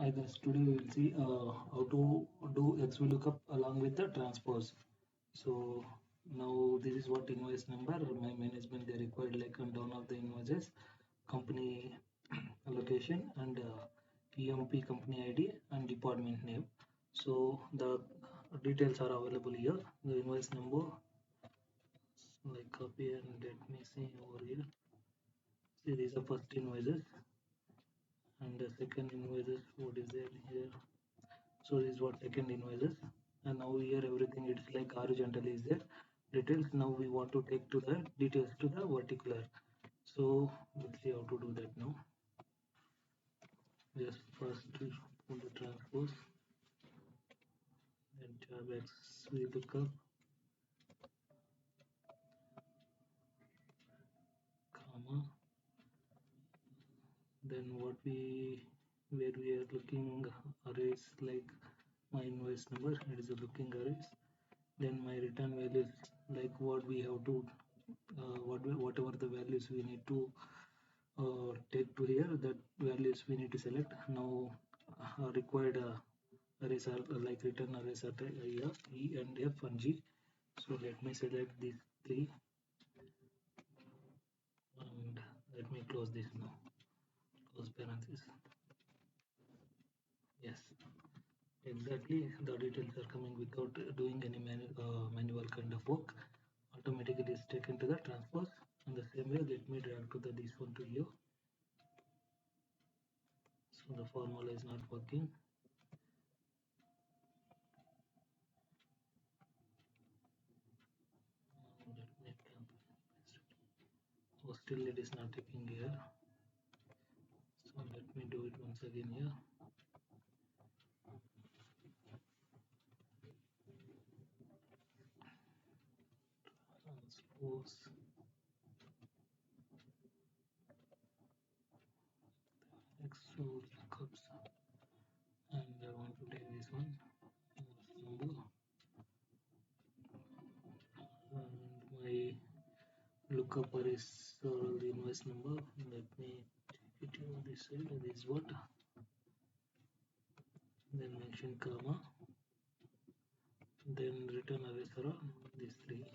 Hi guys, today we will see how to do Xlookup along with the transpose. So now this is what invoice number, my management they required like and down of the invoices, company location and EMP company ID and department name. So the details are available here. The invoice number, like copy and let me see over here. See these are first invoices and the second invoices. What is there here? So this is what second invoices, and now here everything it's like horizontal is there details. Now we want to take to the details to the vertical. So let's see how to do that now. Just first to put the transpose, then tab X we look up, comma, then what we where we are looking arrays like my invoice number, it is a looking arrays. Then my return values, like what we have to whatever the values we need to take to here, that values we need to select. Now required arrays are like return arrays are here E and F and G. So let me select these three and let me close this now, close parenthesis. Yes, exactly, the details are coming without doing any manual kind of work. Automatically is taken to the transpose. In the same way, let me drag to the this one to here. So the formula is not working. So still it is not taking here. So let me do it once again here. Transpose Xlookups, and I want to take this one number, and my lookup is the invoice number. Let me take it on this side. This is what. Then mention comma. Then return array are these three.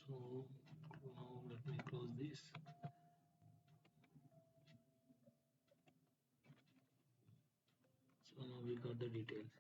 So now let me close this. So now we got the details.